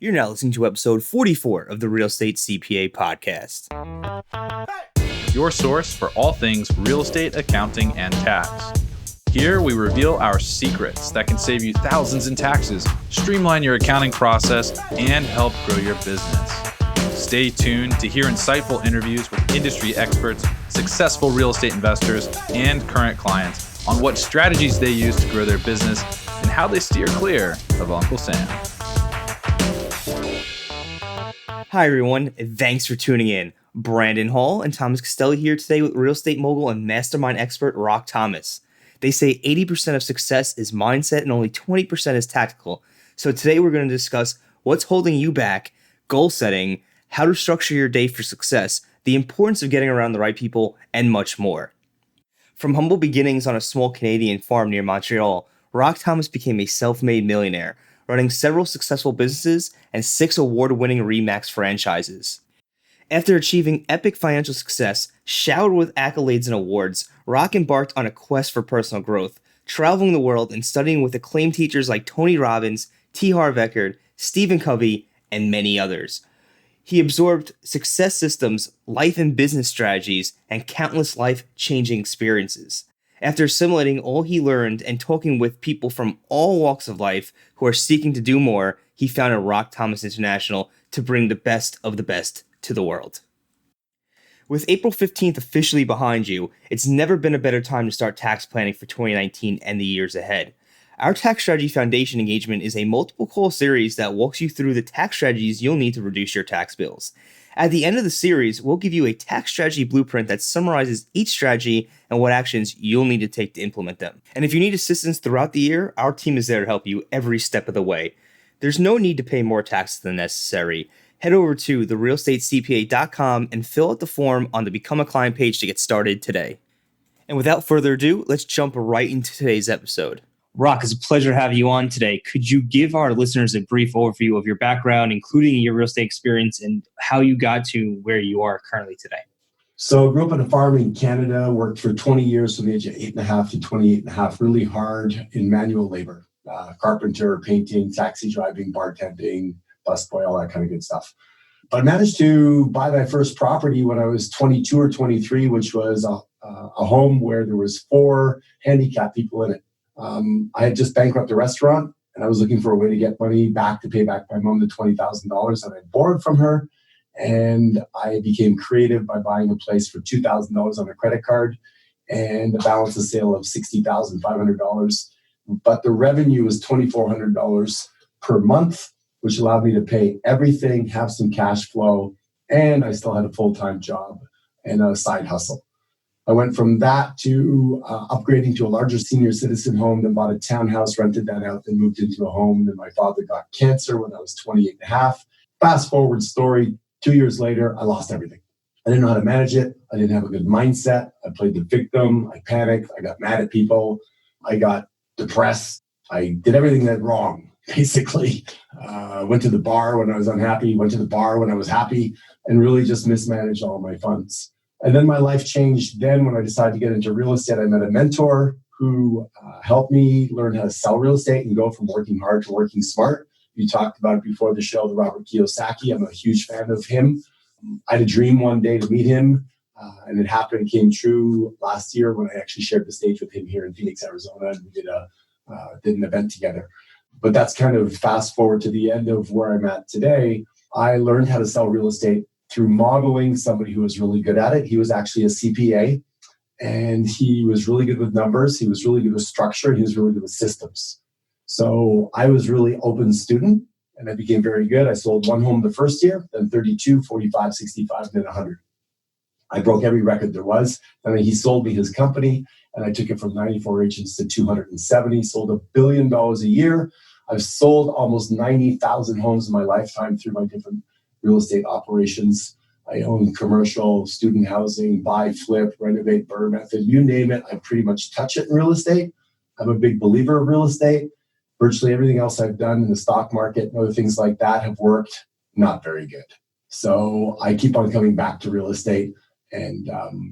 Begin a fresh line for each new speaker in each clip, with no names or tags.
You're now listening to episode 44 of the Real Estate CPA podcast.
Your source for all things real estate, accounting, and tax. Here we reveal our secrets that can save you thousands in taxes, streamline your accounting process, and help grow your business. Stay tuned to hear insightful interviews with industry experts, successful real estate investors, and current clients on what strategies they use to grow their business and how they steer clear of Uncle Sam.
Hi everyone, and thanks for tuning in. Brandon Hall and Thomas Costelli here today with real estate mogul and mastermind expert Rock Thomas. They say 80% of success is mindset and only 20% is tactical. So today we're going to discuss what's holding you back, goal setting, how to structure your day for success, the importance of getting around the right people, and much more. From humble beginnings on a small Canadian farm near Montreal, Rock Thomas became a self-made millionaire, running several successful businesses and 6 award-winning RE/MAX franchises. After achieving epic financial success, showered with accolades and awards, Rock embarked on a quest for personal growth, traveling the world and studying with acclaimed teachers like Tony Robbins, T. Harv Eker, Stephen Covey, and many others. He absorbed success systems, life and business strategies, and countless life-changing experiences. After assimilating all he learned and talking with people from all walks of life who are seeking to do more, he founded Rock Thomas International to bring the best of the best to the world. With April 15th officially behind you, it's never been a better time to start tax planning for 2019 and the years ahead. Our Tax Strategy Foundation engagement is a multiple call series that walks you through the tax strategies you'll need to reduce your tax bills. At the end of the series, we'll give you a tax strategy blueprint that summarizes each strategy and what actions you'll need to take to implement them. And if you need assistance throughout the year, our team is there to help you every step of the way. There's no need to pay more taxes than necessary. Head over to therealestatecpa.com and fill out the form on the Become a Client page to get started today. And without further ado, let's jump right into today's episode. Rock, it's a pleasure to have you on today. Could you give our listeners a brief overview of your background, including your real estate experience and how you got to where you are currently today?
So I grew up on a farm in Canada, worked for 20 years from the age of 8.5 to 28.5, really hard in manual labor, carpenter, painting, taxi driving, bartending, busboy, all that kind of good stuff. But I managed to buy my first property when I was 22 or 23, which was a home where there was 4 handicapped people in it. I had just bankrupted a restaurant and I was looking for a way to get money back to pay back my mom the $20,000 that I borrowed from her. And I became creative by buying a place for $2,000 on a credit card and a balance of sale of $60,500. But the revenue was $2,400 per month, which allowed me to pay everything, have some cash flow, and I still had a full-time job and a side hustle. I went from that to upgrading to a larger senior citizen home, then bought a townhouse, rented that out, then moved into a home. Then my father got cancer when I was 28 and a half. Fast forward story, 2 years later, I lost everything. I didn't know how to manage it. I didn't have a good mindset. I played the victim. I panicked. I got mad at people. I got depressed. I did everything that wrong, basically. Went to the bar when I was unhappy, went to the bar when I was happy, and really just mismanaged all my funds. And then my life changed then when I decided to get into real estate. I met a mentor who helped me learn how to sell real estate and go from working hard to working smart. You talked about it before the show, the Robert Kiyosaki. I'm a huge fan of him. I had a dream one day to meet him, and it happened. It came true last year when I actually shared the stage with him here in Phoenix, Arizona, and we did an event together. But that's kind of fast forward to the end of where I'm at today. I learned how to sell real estate through modeling somebody who was really good at it. He was actually a CPA, and he was really good with numbers. He was really good with structure. He was really good with systems. So I was really open student, and I became very good. I sold 1 home the first year, then 32, 45, 65, and then 100. I broke every record there was. And then he sold me his company, and I took it from 94 agents to 270, sold $1 billion a year. I've sold almost 90,000 homes in my lifetime through my different real estate operations. I own commercial, student housing, buy, flip, renovate, burn method, you name it. I pretty much touch it in real estate. I'm a big believer of real estate. Virtually everything else I've done in the stock market and other things like that have worked not very good. So I keep on coming back to real estate, and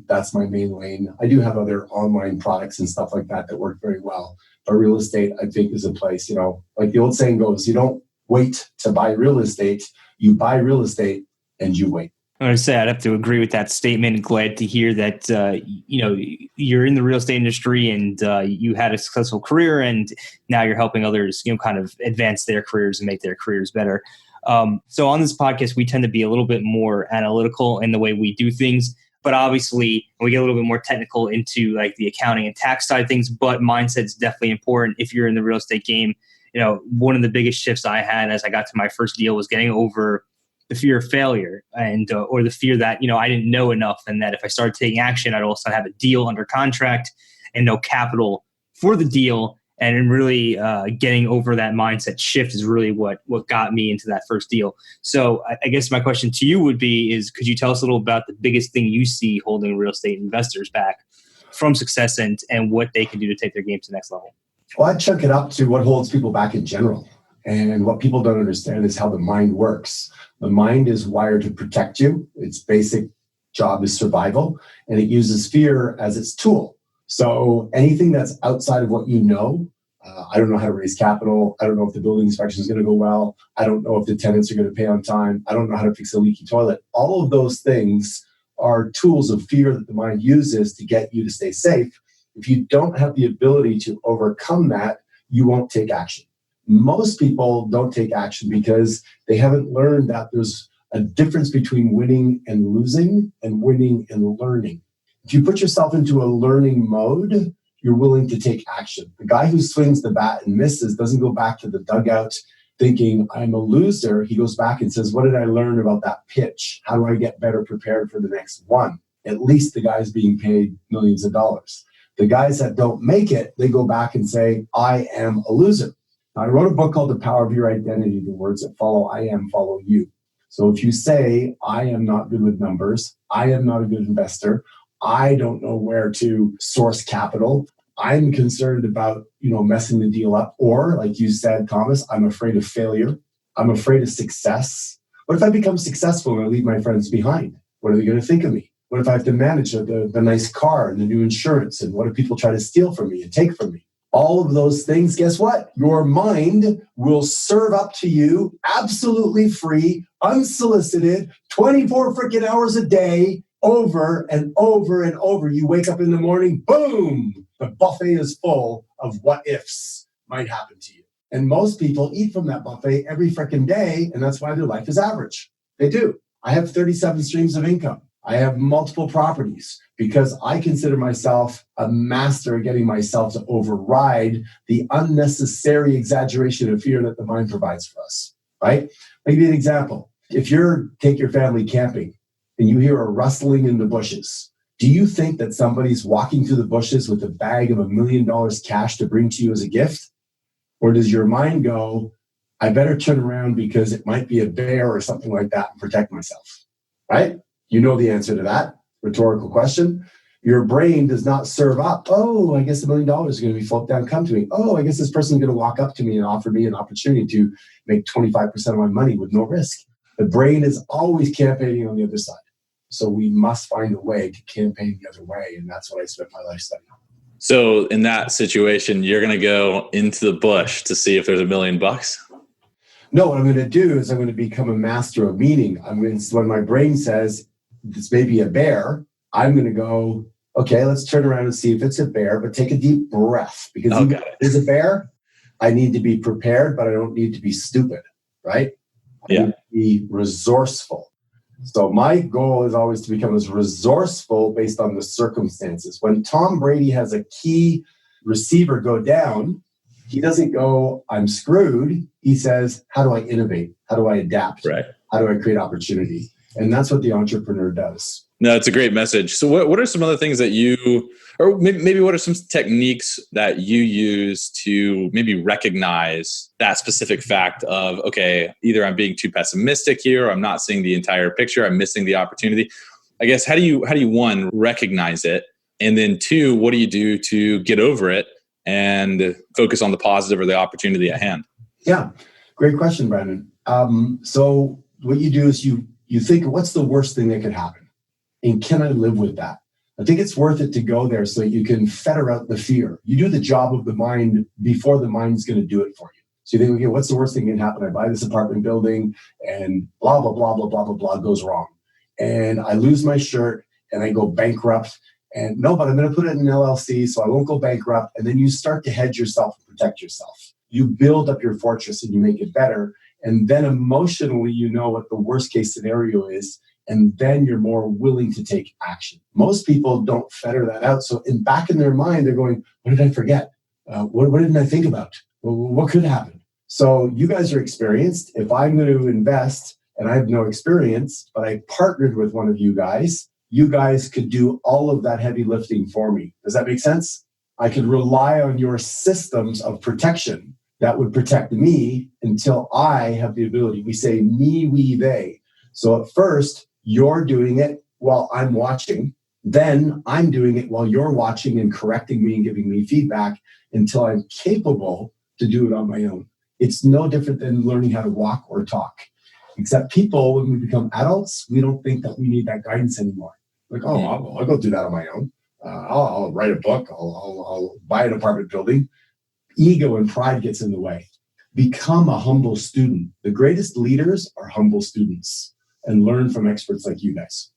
that's my main lane. I do have other online products and stuff like that that work very well. But real estate, I think, is a place, like the old saying goes, you don't wait to buy real estate. You buy real estate and you wait.
I'm going to say I'd have to agree with that statement. Glad to hear that you're in the real estate industry and you had a successful career, and now you're helping others kind of advance their careers and make their careers better. So on this podcast, we tend to be a little bit more analytical in the way we do things, but obviously we get a little bit more technical into like the accounting and tax side of things. But mindset's definitely important if you're in the real estate game. One of the biggest shifts I had as I got to my first deal was getting over the fear of failure and or the fear that I didn't know enough, and that if I started taking action, I'd also have a deal under contract and no capital for the deal. And really getting over that mindset shift is really what got me into that first deal. So I guess my question to you would be is, could you tell us a little about the biggest thing you see holding real estate investors back from success and what they can do to take their game to the next level?
Well, I'd chunk it up to what holds people back in general. And what people don't understand is how the mind works. The mind is wired to protect you. Its basic job is survival, and it uses fear as its tool. So anything that's outside of what you know, I don't know how to raise capital. I don't know if the building inspection is going to go well. I don't know if the tenants are going to pay on time. I don't know how to fix a leaky toilet. All of those things are tools of fear that the mind uses to get you to stay safe. If you don't have the ability to overcome that, you won't take action. Most people don't take action because they haven't learned that there's a difference between winning and losing and winning and learning. If you put yourself into a learning mode, you're willing to take action. The guy who swings the bat and misses doesn't go back to the dugout thinking, I'm a loser. He goes back and says, what did I learn about that pitch? How do I get better prepared for the next one? At least the guy's being paid millions of dollars. The guys that don't make it, they go back and say, I am a loser. I wrote a book called The Power of Your Identity. The words that follow I am follow you. So if you say, I am not good with numbers, I am not a good investor, I don't know where to source capital, I'm concerned about, messing the deal up, or like you said, Thomas, I'm afraid of failure, I'm afraid of success. What if I become successful and I leave my friends behind? What are they going to think of me? What if I have to manage the nice car and the new insurance? And what if people try to steal from me and take from me? All of those things, guess what? Your mind will serve up to you absolutely free, unsolicited, 24 freaking hours a day, over and over and over. You wake up in the morning, boom, the buffet is full of what ifs might happen to you. And most people eat from that buffet every freaking day, and that's why their life is average. They do. I have 37 streams of income. I have multiple properties because I consider myself a master at getting myself to override the unnecessary exaggeration of fear that the mind provides for us, right? I'll give you an example. If take your family camping and you hear a rustling in the bushes, do you think that somebody's walking through the bushes with a bag of $1 million cash to bring to you as a gift? Or does your mind go, I better turn around because it might be a bear or something like that and protect myself, right? You know the answer to that rhetorical question. Your brain does not serve up, oh, I guess $1 million is going to be float down, come to me. Oh, I guess this person's going to walk up to me and offer me an opportunity to make 25% of my money with no risk. The brain is always campaigning on the other side. So we must find a way to campaign the other way. And that's what I spent my life studying on.
So in that situation, you're going to go into the bush to see if there's $1 million?
No, what I'm going to do is I'm going to become a master of meaning. When my brain says, this may be a bear, I'm going to go, okay, let's turn around and see if it's a bear, but take a deep breath. Because even if it is a bear, I need to be prepared, but I don't need to be stupid, right? I need to be resourceful. So my goal is always to become as resourceful based on the circumstances. When Tom Brady has a key receiver go down, he doesn't go, I'm screwed. He says, how do I innovate? How do I adapt?
Right.
How do I create opportunity? And that's what the entrepreneur does.
No, it's a great message. So what are some other things that or maybe what are some techniques that you use to maybe recognize that specific fact of, okay, either I'm being too pessimistic here, or I'm not seeing the entire picture, I'm missing the opportunity. I guess, how do you one, recognize it? And then two, what do you do to get over it and focus on the positive or the opportunity at hand?
Yeah, great question, Brandon. So what you do is you think, what's the worst thing that could happen? And can I live with that? I think it's worth it to go there so you can fetter out the fear. You do the job of the mind before the mind's going to do it for you. So you think, okay, what's the worst thing that can happen? I buy this apartment building and blah, blah, blah, blah, blah, blah, blah goes wrong. And I lose my shirt and I go bankrupt. And no, but I'm going to put it in an LLC so I won't go bankrupt. And then you start to hedge yourself and protect yourself. You build up your fortress and you make it better. And then emotionally, you know what the worst case scenario is. And then you're more willing to take action. Most people don't fetter that out. So back in their mind, they're going, what did I forget? What didn't I think about? What could happen? So you guys are experienced. If I'm going to invest and I have no experience, but I partnered with one of you guys could do all of that heavy lifting for me. Does that make sense? I could rely on your systems of protection that would protect me until I have the ability. We say me, we, they. So at first, you're doing it while I'm watching. Then I'm doing it while you're watching and correcting me and giving me feedback until I'm capable to do it on my own. It's no different than learning how to walk or talk. Except people, when we become adults, we don't think that we need that guidance anymore. Like, oh, I'll go do that on my own. I'll write a book. I'll buy an apartment building. Ego and pride gets in the way. Become a humble student. The greatest leaders are humble students, and learn from experts like you guys.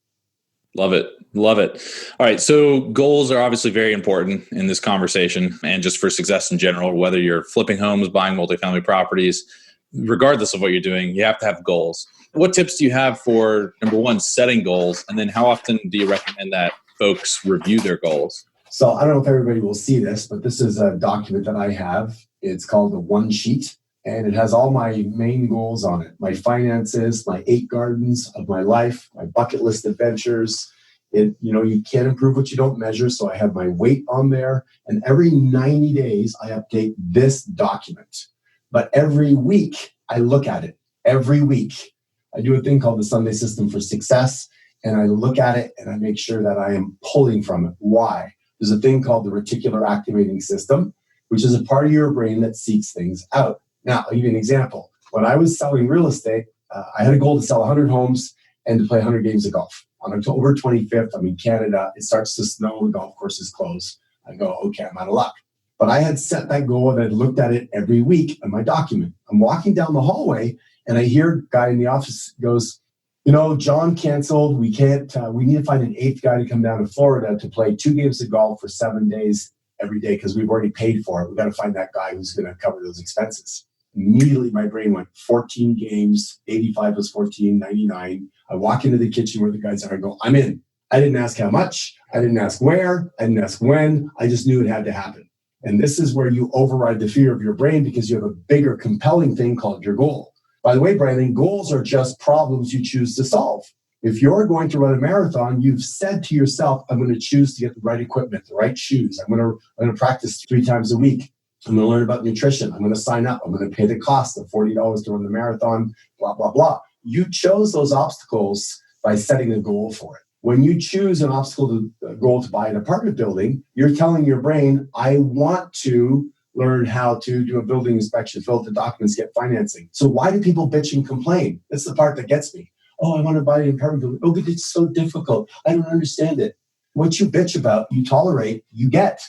Love it. Love it. All right. So goals are obviously very important in this conversation and just for success in general, whether you're flipping homes, buying multifamily properties, regardless of what you're doing, you have to have goals. What tips do you have for, number one, setting goals? And then how often do you recommend that folks review their goals?
So I don't know if everybody will see this, but this is a document that I have. It's called the One Sheet, and it has all my main goals on it. My finances, my 8 gardens of my life, my bucket list adventures. You can't improve what you don't measure. So I have my weight on there. And every 90 days, I update this document. But every week, I look at it. Every week, I do a thing called the Sunday System for Success. And I look at it and I make sure that I am pulling from it. Why? There's a thing called the reticular activating system, which is a part of your brain that seeks things out. Now, I'll give you an example. When I was selling real estate, I had a goal to sell 100 homes and to play 100 games of golf. On October 25th, I'm in Canada. It starts to snow. The golf course is closed. I go, okay, I'm out of luck. But I had set that goal and I looked at it every week in my document. I'm walking down the hallway and I hear a guy in the office goes, John canceled. We need to find an 8th guy to come down to Florida to play 2 games of golf for 7 days every day because we've already paid for it. We've got to find that guy who's going to cover those expenses. Immediately, my brain went 14 games, 85 plus 14, 99. I walk into the kitchen where the guys are. I go, I'm in. I didn't ask how much. I didn't ask where. I didn't ask when. I just knew it had to happen. And this is where you override the fear of your brain because you have a bigger, compelling thing called your goal. By the way, Brandon, goals are just problems you choose to solve. If you're going to run a marathon, you've said to yourself, I'm going to choose to get the right equipment, the right shoes. I'm going to practice 3 times a week. I'm going to learn about nutrition. I'm going to sign up. I'm going to pay the cost of $40 to run the marathon, blah, blah, blah. You chose those obstacles by setting a goal for it. When you choose a goal to buy an apartment building, you're telling your brain, I want to learn how to do a building inspection, fill out the documents, get financing. So why do people bitch and complain? That's the part that gets me. Oh, I want to buy an apartment building. Oh, but it's so difficult. I don't understand it. What you bitch about, you tolerate, you get.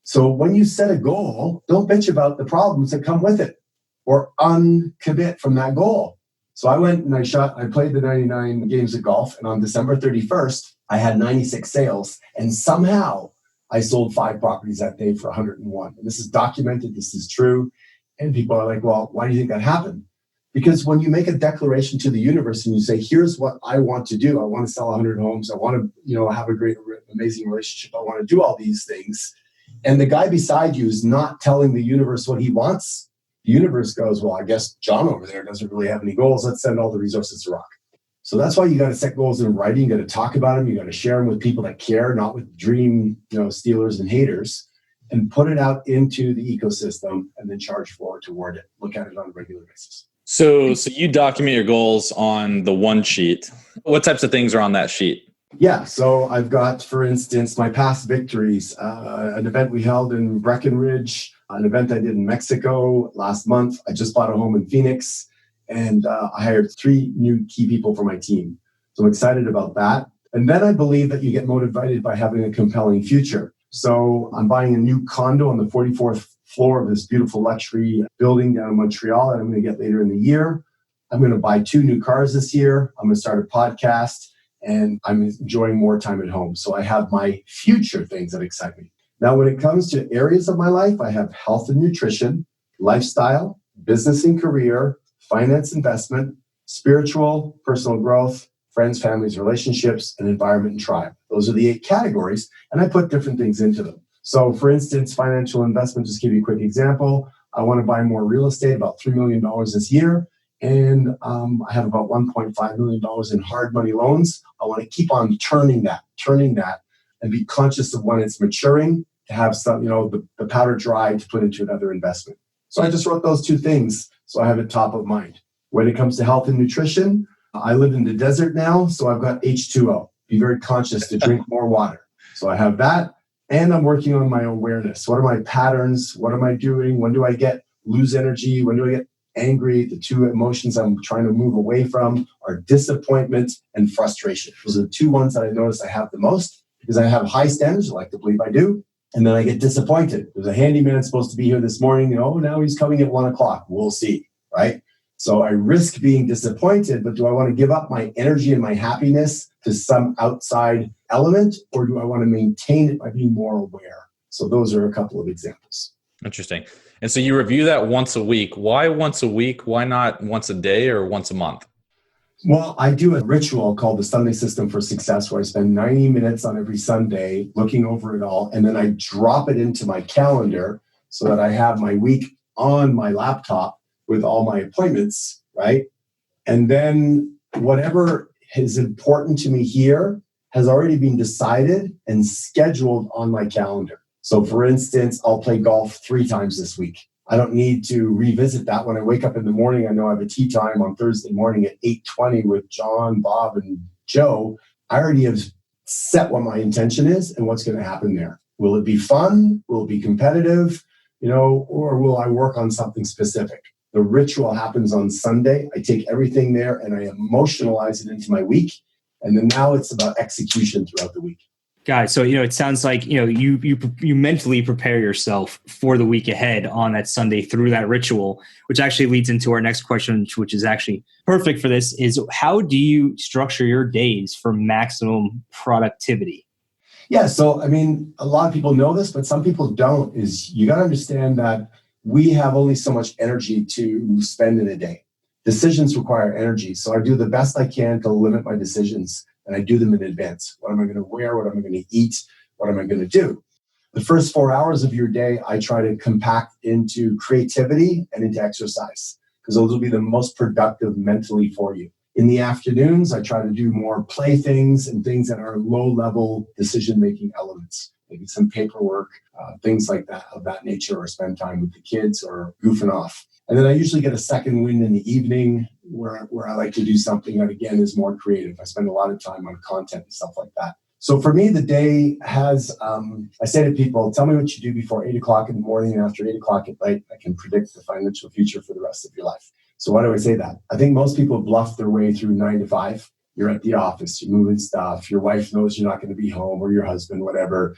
So when you set a goal, don't bitch about the problems that come with it or uncommit from that goal. So I went and I played the 99 games of golf. And on December 31st, I had 96 sales. And somehow I sold 5 properties that day for 101. And this is documented. This is true. And people are like, well, why do you think that happened? Because when you make a declaration to the universe and you say, here's what I want to do. I want to sell 100 homes. I want to, have a great, amazing relationship. I want to do all these things. And the guy beside you is not telling the universe what he wants. The universe goes, well, I guess John over there doesn't really have any goals. Let's send all the resources to rock. So that's why you got to set goals in writing. You got to talk about them. You got to share them with people that care, not with dream, stealers and haters, and put it out into the ecosystem and then charge forward toward it. Look at it on a regular basis.
So you document your goals on the One Sheet. What types of things are on that sheet?
Yeah, so I've got, for instance, my past victories, an event we held in Breckenridge, an event I did in Mexico last month. I just bought a home in Phoenix, and I hired 3 new key people for my team. So I'm excited about that. And then I believe that you get motivated by having a compelling future. So I'm buying a new condo on the 44th floor of this beautiful luxury building down in Montreal that I'm going to get later in the year. I'm going to buy 2 new cars this year. I'm going to start a podcast, and I'm enjoying more time at home. So I have my future things that excite me. Now, when it comes to areas of my life, I have health and nutrition, lifestyle, business and career, finance, investment, spiritual, personal growth, friends, families, relationships, and environment and tribe. Those are the 8 categories, and I put different things into them. So for instance, financial investment, just give you a quick example. I want to buy more real estate, about $3 million this year. And I have about $1.5 million in hard money loans. I want to keep on turning that, and be conscious of when it's maturing to have some, the powder dry to put into another investment. So I just wrote those 2 things. So I have it top of mind. When it comes to health and nutrition, I live in the desert now, so I've got H2O. Be very conscious to drink more water. So I have that, and I'm working on my awareness. What are my patterns? What am I doing? When do I lose energy? When do I get angry? The 2 emotions I'm trying to move away from are disappointment and frustration. Those are the 2 ones that I notice I have the most because I have high standards. I like to believe I do. And then I get disappointed. There's a handyman supposed to be here this morning. Now he's coming at 1:00. We'll see, right? So I risk being disappointed, but do I want to give up my energy and my happiness to some outside element, or do I want to maintain it by being more aware? So those are a couple of examples.
Interesting. And so you review that once a week. Why once a week? Why not once a day or once a month?
Well, I do a ritual called the Sunday System for Success, where I spend 90 minutes on every Sunday looking over it all, and then I drop it into my calendar so that I have my week on my laptop with all my appointments, right? And then whatever is important to me here has already been decided and scheduled on my calendar. So for instance, I'll play golf 3 times this week. I don't need to revisit that. When I wake up in the morning, I know I have a tea time on Thursday morning at 8:20 with John, Bob, and Joe. I already have set what my intention is and what's going to happen there. Will it be fun? Will it be competitive? Or will I work on something specific? The ritual happens on Sunday. I take everything there and I emotionalize it into my week. And then now it's about execution throughout the week.
Guys, so it sounds like you mentally prepare yourself for the week ahead on that Sunday through that ritual, which actually leads into our next question, which is actually perfect for this, is how do you structure your days for maximum productivity?
Yeah, so a lot of people know this, but some people don't. Is you got to understand that we have only so much energy to spend in a day. Decisions require energy, so I do the best I can to limit my decisions. And I do them in advance. What am I going to wear? What am I going to eat? What am I going to do? The first 4 hours of your day, I try to compact into creativity and into exercise, because those will be the most productive mentally for you. In the afternoons, I try to do more play things and things that are low-level decision-making elements, maybe some paperwork, things like that, of that nature, or spend time with the kids or goofing off. And then I usually get a second wind in the evening where I like to do something that, again, is more creative. I spend a lot of time on content and stuff like that. So for me, the day has, I say to people, tell me what you do before 8:00 in the morning and after 8:00 at night. I can predict the financial future for the rest of your life. So why do I say that? I think most people bluff their way through 9 to 5. You're at the office, you're moving stuff. Your wife knows you're not going to be home, or your husband, whatever.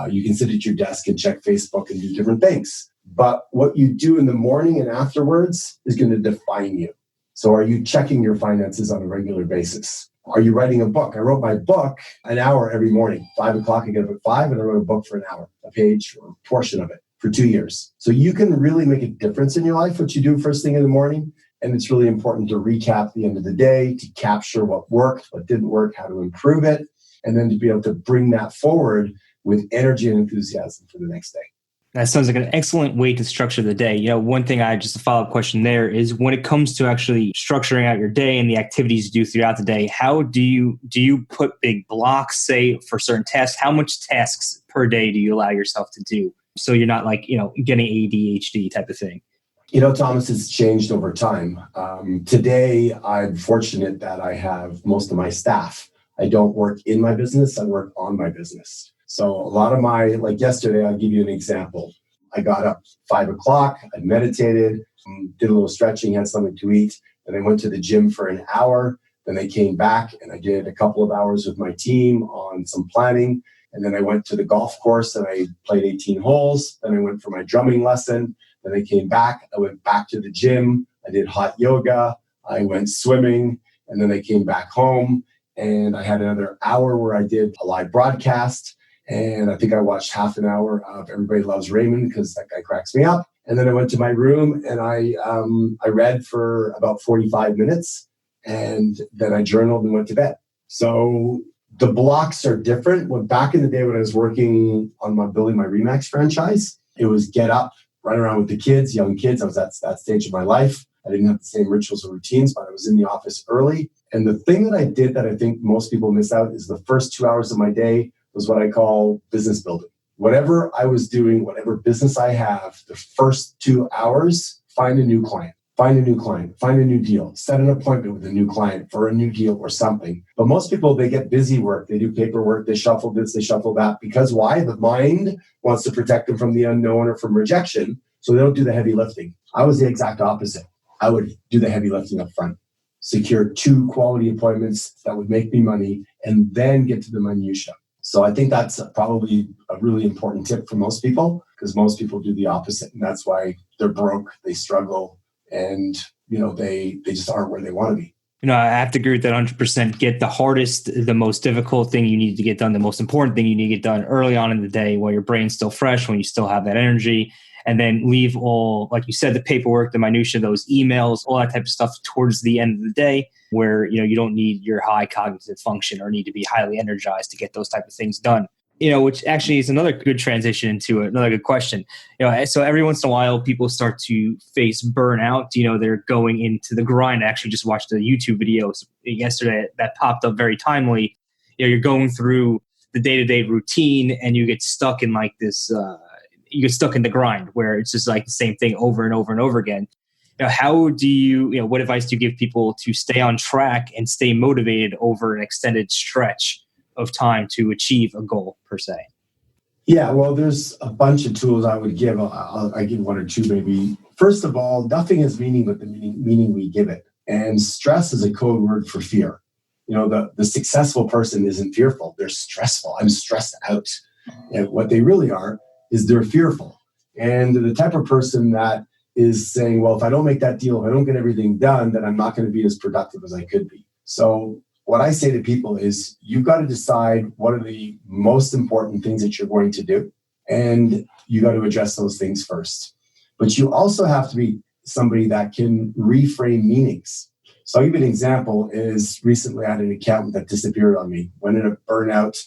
You can sit at your desk and check Facebook and do different things. But what you do in the morning and afterwards is going to define you. So are you checking your finances on a regular basis? Are you writing a book? I wrote my book an hour every morning. 5:00, I get up at 5, and I wrote a book for an hour, a page or a portion of it for 2 years. So you can really make a difference in your life, what you do first thing in the morning. And it's really important to recap the end of the day, to capture what worked, what didn't work, how to improve it, and then to be able to bring that forward with energy and enthusiasm for the next day.
That sounds like an excellent way to structure the day. One thing just a follow-up question there is, when it comes to actually structuring out your day and the activities you do throughout the day, how do you put big blocks, say, for certain tasks? How much tasks per day do you allow yourself to do? So you're not getting ADHD type of thing.
Thomas, it's changed over time. Today, I'm fortunate that I have most of my staff. I don't work in my business, I work on my business. So a lot of like yesterday, I'll give you an example. I got up 5:00, I meditated, did a little stretching, had something to eat. Then I went to the gym for an hour. Then I came back and I did a couple of hours with my team on some planning. And then I went to the golf course and I played 18 holes. Then I went for my drumming lesson. Then I came back. I went back to the gym. I did hot yoga. I went swimming. And then I came back home and I had another hour where I did a live broadcast. And I think I watched half an hour of Everybody Loves Raymond because that guy cracks me up. And then I went to my room and I read for about 45 minutes. And then I journaled and went to bed. So the blocks are different. When back in the day when I was working on building my Remax franchise, it was get up, run around with the kids, young kids. I was at that stage of my life. I didn't have the same rituals or routines, but I was in the office early. And the thing that I did that I think most people miss out is the first 2 hours of my day was what I call business building. Whatever I was doing, whatever business I have, the first 2 hours, find a new client, find a new deal, set an appointment with a new client for a new deal or something. But most people, they get busy work. They do paperwork, they shuffle this, they shuffle that. Because why? The mind wants to protect them from the unknown or from rejection. So they don't do the heavy lifting. I was the exact opposite. I would do the heavy lifting up front, secure 2 quality appointments that would make me money, and then get to the minutia. So I think that's probably a really important tip for most people, because most people do the opposite. And that's why they're broke, they struggle, and they just aren't where they want to be.
I have to agree with that 100%. Get the hardest, the most difficult thing you need to get done, the most important thing you need to get done early on in the day while your brain's still fresh, when you still have that energy. And then leave all, like you said, the paperwork, the minutia, those emails, all that type of stuff towards the end of the day where, you don't need your high cognitive function or need to be highly energized to get those type of things done. Which actually is another good transition into another good question. So every once in a while, people start to face burnout. They're going into the grind. I actually just watched a YouTube video yesterday that popped up very timely. You're going through the day-to-day routine and you get stuck in like this, you get stuck in the grind where it's just like the same thing over and over and over again. How do you, what advice do you give people to stay on track and stay motivated over an extended stretch of time to achieve a goal per se?
Yeah, well, there's a bunch of tools I would give. I give one or two maybe. First of all, nothing has meaning but the meaning we give it. And stress is a code word for fear. The successful person isn't fearful. They're stressful. I'm stressed out. And what they really are is they're fearful. And the type of person that is saying, well, if I don't make that deal, if I don't get everything done, then I'm not going to be as productive as I could be. So what I say to people is you've got to decide what are the most important things that you're going to do. And you got to address those things first. But you also have to be somebody that can reframe meanings. So I'll give you an example is recently I had an accountant that disappeared on me, went in a burnout,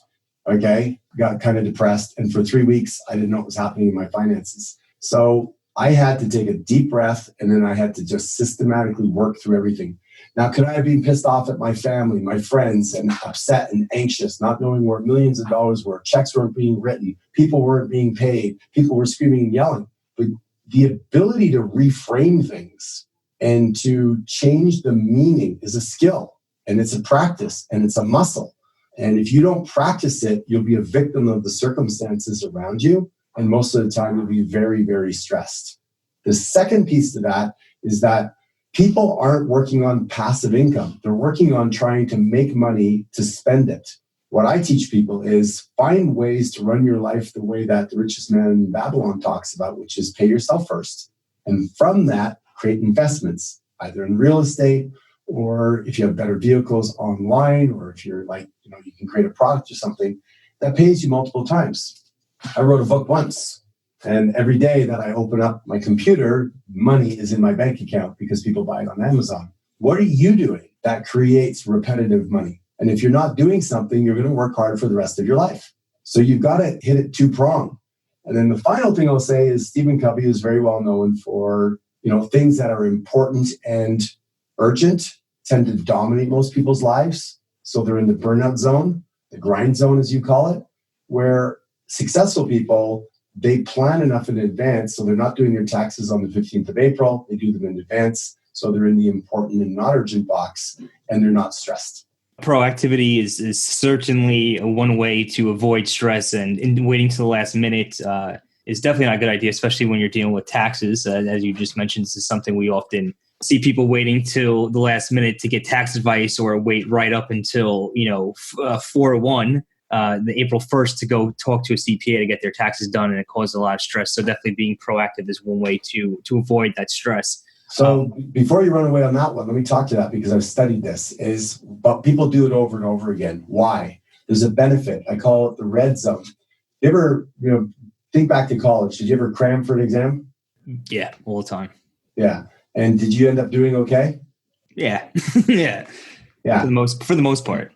got kind of depressed. And for 3 weeks, I didn't know what was happening in my finances. So I had to take a deep breath and then I had to just systematically work through everything. Now, could I have been pissed off at my family, my friends, and upset and anxious, not knowing where millions of dollars were, checks weren't being written, people weren't being paid, people were screaming and yelling. But the ability to reframe things and to change the meaning is a skill, and it's a practice, and it's a muscle. And if you don't practice it, you'll be a victim of the circumstances around you. And most of the time, you'll be very, very stressed. The second piece to that is that people aren't working on passive income. They're working on trying to make money to spend it. What I teach people is find ways to run your life the way that the richest man in Babylon talks about, which is pay yourself first. And from that, create investments, either in real estate or if you have better vehicles online, or if you're you can create a product or something that pays you multiple times. I wrote a book once, and every day that I open up my computer, money is in my bank account because people buy it on Amazon. What are you doing that creates repetitive money? And if you're not doing something, you're going to work hard for the rest of your life. So you've got to hit it 2-pronged. And then the final thing I'll say is Stephen Covey is very well known for, things that are important and urgent tend to dominate most people's lives. So they're in the burnout zone, the grind zone, as you call it, where successful people, they plan enough in advance. So they're not doing their taxes on the 15th of April. They do them in advance. So they're in the important and not urgent box, and they're not stressed.
Proactivity is certainly one way to avoid stress, and waiting to the last minute is definitely not a good idea, especially when you're dealing with taxes. As you just mentioned, this is something we often see people waiting till the last minute to get tax advice, or wait right up until 4/1 the April 1st to go talk to a CPA to get their taxes done, and it caused a lot of stress. So definitely being proactive is one way to avoid that stress.
So before you run away on that one, let me talk to that because I've studied this. But people do it over and over again. Why? There's a benefit. I call it the red zone. You ever, think back to college. Did you ever cram for an exam?
Yeah, all the time.
Yeah. And did you end up doing okay?
Yeah. Yeah.
Yeah.
For the most part.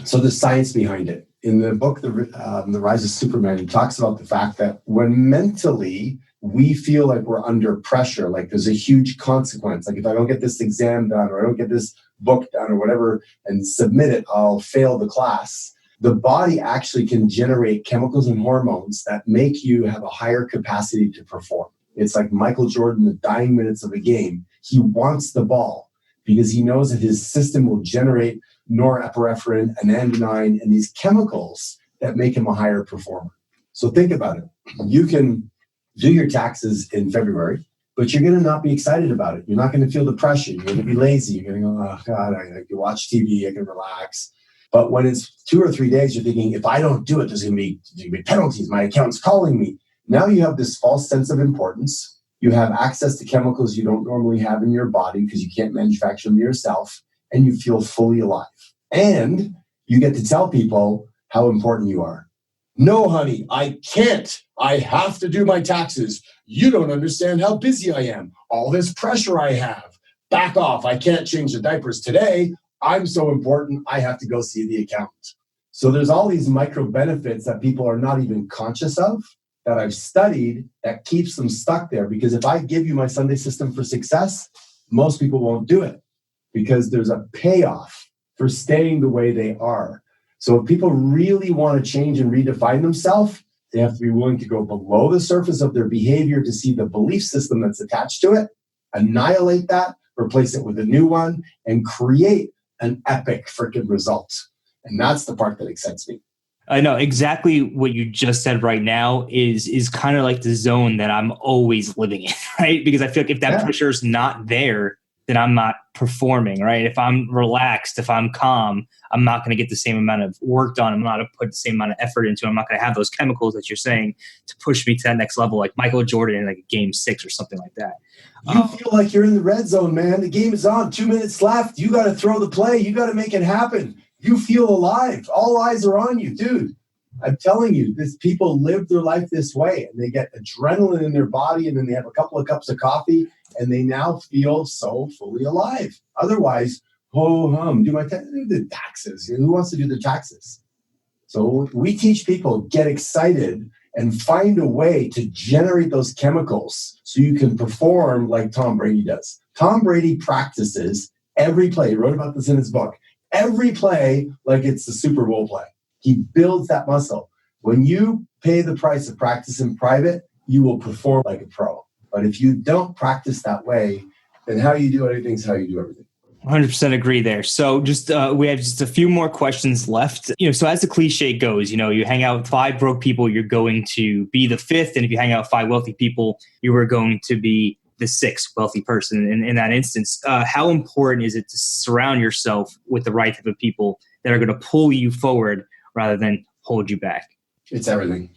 So there's science behind it. In the book, The Rise of Superman, he talks about the fact that when mentally we feel like we're under pressure, like there's a huge consequence, like if I don't get this exam done or I don't get this book done or whatever and submit it, I'll fail the class. The body actually can generate chemicals and hormones that make you have a higher capacity to perform. It's like Michael Jordan, the dying minutes of a game. He wants the ball because he knows that his system will generate norepinephrine, anandamide, and these chemicals that make him a higher performer. So think about it. You can do your taxes in February, but you're going to not be excited about it. You're not going to feel the pressure. You're going to be lazy. You're going to go, oh God, I can watch TV, I can relax. But when it's 2 or 3 days, you're thinking, if I don't do it, there's going to be penalties. My accountant's calling me. Now you have this false sense of importance. You have access to chemicals you don't normally have in your body because you can't manufacture them yourself, and you feel fully alive. And you get to tell people how important you are. No, honey, I can't. I have to do my taxes. You don't understand how busy I am. All this pressure I have. Back off. I can't change the diapers today. I'm so important. I have to go see the accountant. So there's all these micro benefits that people are not even conscious of that I've studied that keeps them stuck there. Because if I give you my Sunday system for success, most people won't do it because there's a payoff for staying the way they are. So if people really want to change and redefine themselves, they have to be willing to go below the surface of their behavior to see the belief system that's attached to it, annihilate that, replace it with a new one, and create an epic freaking result. And that's the part that excites me.
I know exactly what you just said right now is kind of like the zone that I'm always living in, right? Because I feel like if that pressure is not there, then I'm not performing, right? If I'm relaxed, if I'm calm, I'm not going to get the same amount of work done. I'm not going to put the same amount of effort into it. I'm not going to have those chemicals that you're saying to push me to that next level, like Michael Jordan in like a game 6 or something like that.
You feel like you're in the red zone, man. The game is on. 2 minutes left. You got to throw the play. You got to make it happen. You feel alive. All eyes are on you, dude. I'm telling you, people live their life this way, and they get adrenaline in their body, and then they have a couple of cups of coffee, and they now feel so fully alive. Otherwise, do my taxes. Who wants to do the taxes? So we teach people, get excited and find a way to generate those chemicals so you can perform like Tom Brady does. Tom Brady practices every play. He wrote about this in his book. Every play like it's the Super Bowl play. He builds that muscle. When you pay the price of practice in private, you will perform like a pro. But if you don't practice that way, then how you do anything is how you do everything.
100% agree there. So just we have just a few more questions left. So as the cliche goes, you hang out with 5 broke people, you're going to be the 5th. And if you hang out with 5 wealthy people, you are going to be the 6th wealthy person in that instance. How important is it to surround yourself with the right type of people that are going to pull you forward rather than hold you back?
It's everything.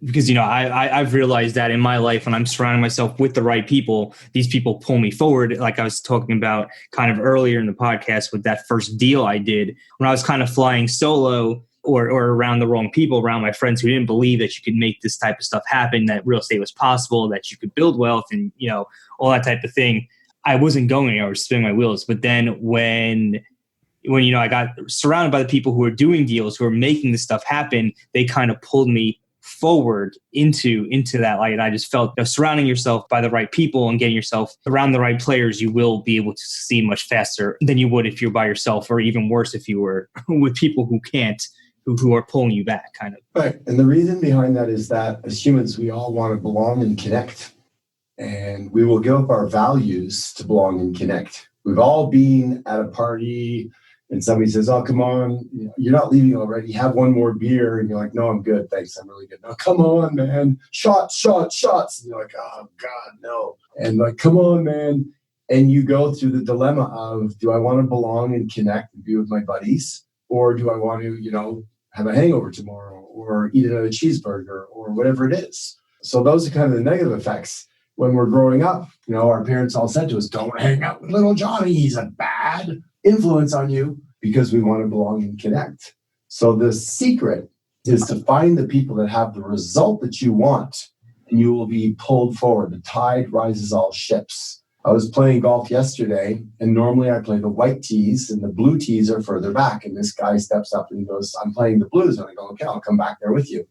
Because, I've realized that in my life, when I'm surrounding myself with the right people, these people pull me forward. Like I was talking about kind of earlier in the podcast with that first deal I did when I was kind of flying solo or around the wrong people, around my friends who didn't believe that you could make this type of stuff happen, that real estate was possible, that you could build wealth and, all that type of thing. I wasn't going anywhere. I was spinning my wheels. But then when I got surrounded by the people who were doing deals, who were making this stuff happen, they kind of pulled me forward into that light. And I just felt surrounding yourself by the right people and getting yourself around the right players, you will be able to succeed much faster than you would if you're by yourself, or even worse if you were with people who can't, who are pulling you back, kind of.
Right. And the reason behind that is that as humans, we all want to belong and connect. And we will give up our values to belong and connect. We've all been at a party and somebody says, oh, come on, you're not leaving already. Have one more beer. And you're like, no, I'm good. Thanks. I'm really good. No, come on, man. Shots. And you're like, oh, God, no. And like, come on, man. And you go through the dilemma of, do I want to belong and connect and be with my buddies? Or do I want to, have a hangover tomorrow or eat another cheeseburger or whatever it is. So those are kind of the negative effects. When we're growing up, our parents all said to us, don't hang out with little Johnny. He's a bad influence on you, because we want to belong and connect. So the secret is to find the people that have the result that you want, and you will be pulled forward. The tide rises all ships. I was playing golf yesterday, and normally I play the white tees and the blue tees are further back. And this guy steps up and he goes, I'm playing the blues. And I go, okay, I'll come back there with you.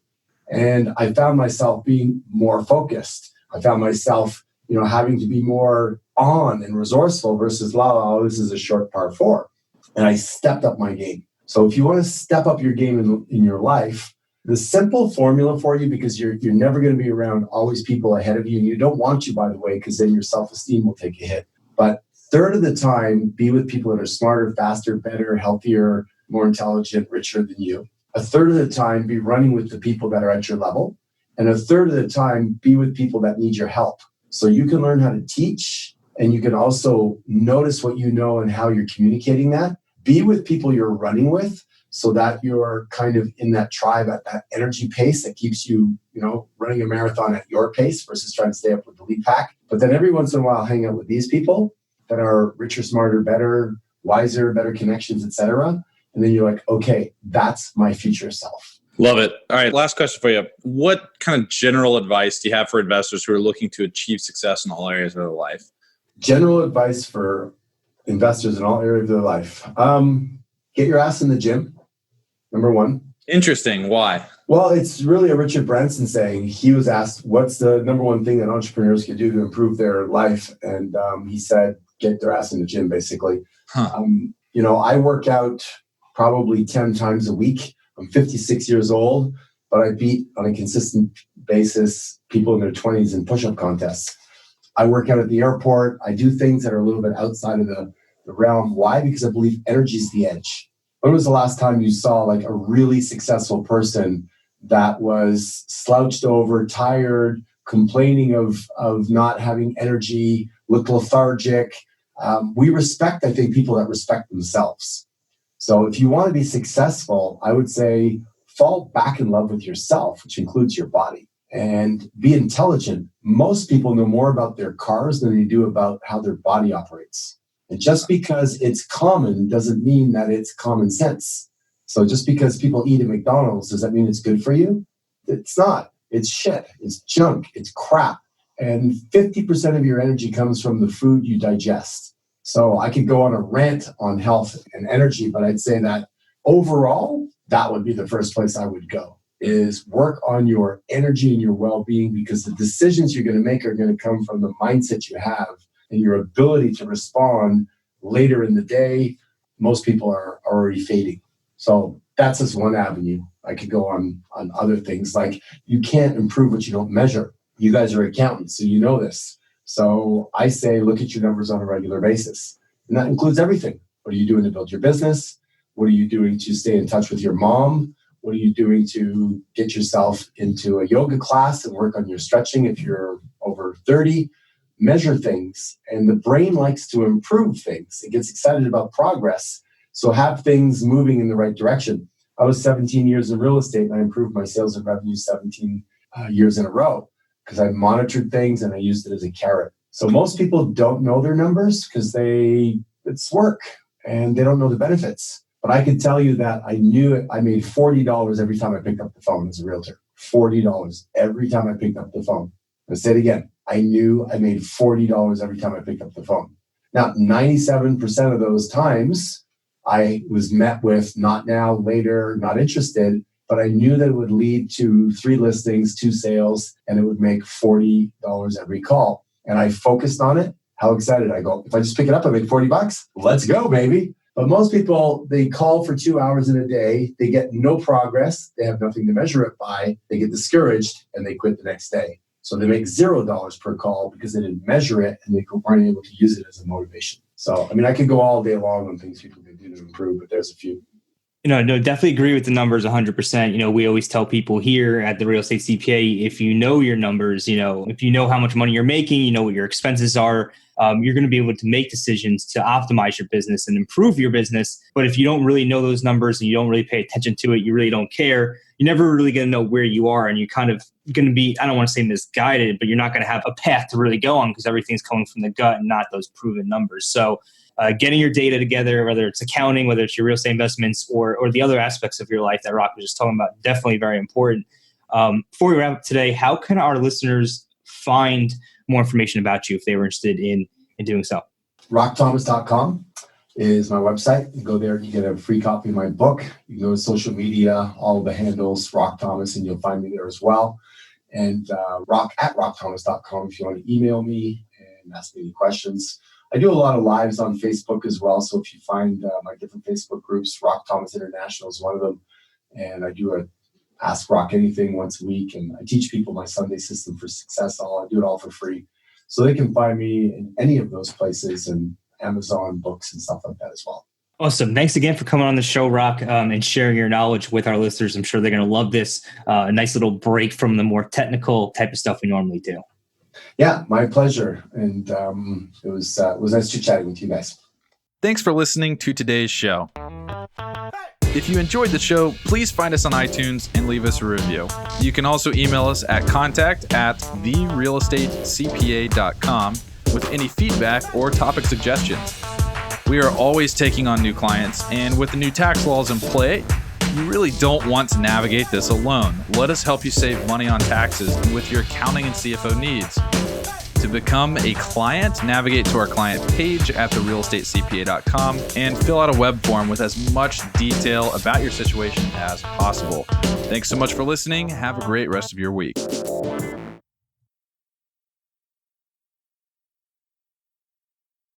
And I found myself being more focused. I found myself, having to be more on and resourceful versus, this is a short par 4. And I stepped up my game. So if you want to step up your game in your life, the simple formula for you, because you're never going to be around always people ahead of you. And you don't want to, by the way, because then your self-esteem will take a hit. But third of the time, be with people that are smarter, faster, better, healthier, more intelligent, richer than you. A third of the time, be running with the people that are at your level. And a third of the time, be with people that need your help. So you can learn how to teach, and you can also notice what you know and how you're communicating that. Be with people you're running with, so that you're kind of in that tribe at that energy pace that keeps you, running a marathon at your pace versus trying to stay up with the lead pack. But then every once in a while, hang out with these people that are richer, smarter, better, wiser, better connections, etc. And then you're like, okay, that's my future self.
Love it. All right, last question for you. What kind of general advice do you have for investors who are looking to achieve success in all areas of their life?
General advice for investors in all areas of their life. Get your ass in the gym, number one.
Interesting. Why?
Well, it's really a Richard Branson saying. He was asked, what's the number one thing that entrepreneurs can do to improve their life? And he said, get their ass in the gym, basically.
Huh.
I work out probably 10 times a week. I'm 56 years old, but I beat on a consistent basis people in their 20s in push-up contests. I work out at the airport. I do things that are a little bit outside of the realm. Why? Because I believe energy is the edge. When was the last time you saw like a really successful person that was slouched over, tired, complaining of not having energy, looked lethargic? We respect, I think, people that respect themselves. So if you want to be successful, I would say fall back in love with yourself, which includes your body, and be intelligent. Most people know more about their cars than they do about how their body operates. And just because it's common doesn't mean that it's common sense. So just because people eat at McDonald's, does that mean it's good for you? It's not. It's shit. It's junk. It's crap. And 50% of your energy comes from the food you digest. So I could go on a rant on health and energy, but I'd say that overall, that would be the first place I would go, is work on your energy and your well-being, because the decisions you're going to make are going to come from the mindset you have and your ability to respond later in the day. Most people are already fading. So that's just one avenue. I could go on other things, like you can't improve what you don't measure. You guys are accountants, so you know this. So I say, look at your numbers on a regular basis. And that includes everything. What are you doing to build your business? What are you doing to stay in touch with your mom? What are you doing to get yourself into a yoga class and work on your stretching if you're over 30? Measure things. And the brain likes to improve things. It gets excited about progress. So have things moving in the right direction. I was 17 years in real estate, and I improved my sales and revenue 17 years in a row, because I monitored things and I used it as a carrot. So most people don't know their numbers because it's work and they don't know the benefits. But I can tell you that I knew I made $40 every time I picked up the phone as a realtor. $40 every time I picked up the phone. I say it again. I knew I made $40 every time I picked up the phone. Now, 97% of those times I was met with not now, later, not interested. But I knew that it would lead to 3 listings, 2 sales, and it would make $40 every call. And I focused on it. How excited I go. If I just pick it up, I make $40. Let's go, baby. But most people, they call for 2 hours in a day. They get no progress. They have nothing to measure it by. They get discouraged and they quit the next day. So they make $0 per call because they didn't measure it and they weren't able to use it as a motivation. So, I could go all day long on things people can do to improve, but there's a few.
No, definitely agree with the numbers 100%. We always tell people here at the Real Estate CPA, if you know your numbers, if you know how much money you're making, you know what your expenses are, you're going to be able to make decisions to optimize your business and improve your business. But if you don't really know those numbers and you don't really pay attention to it, you really don't care, you're never really going to know where you are. And you're kind of going to be, I don't want to say misguided, but you're not going to have a path to really go on because everything's coming from the gut and not those proven numbers. So getting your data together, whether it's accounting, whether it's your real estate investments or the other aspects of your life that Rock was just talking about, definitely very important. Before we wrap up today, how can our listeners find more information about you if they were interested in doing so?
rockthomas.com is my website. You go there, you get a free copy of my book. You can go to social media, all the handles, Rock Thomas, and you'll find me there as well. And rock@rockthomas.com if you want to email me and ask me any questions. I do a lot of lives on Facebook as well. So if you find my different Facebook groups, Rock Thomas International is one of them. And I do a Ask Rock Anything once a week. And I teach people my Sunday system for success. I do it all for free. So they can find me in any of those places and Amazon books and stuff like that as well.
Awesome. Thanks again for coming on the show, Rock, and sharing your knowledge with our listeners. I'm sure they're going to love this. A nice little break from the more technical type of stuff we normally do.
Yeah, my pleasure. And it was nice chit-chatting with you guys.
Thanks for listening to today's show. If you enjoyed the show, please find us on iTunes and leave us a review. You can also email us at contact@therealestatecpa.com with any feedback or topic suggestions. We are always taking on new clients, and with the new tax laws in play, you really don't want to navigate this alone. Let us help you save money on taxes and with your accounting and CFO needs. To become a client, navigate to our client page at therealestatecpa.com and fill out a web form with as much detail about your situation as possible. Thanks so much for listening. Have a great rest of your week.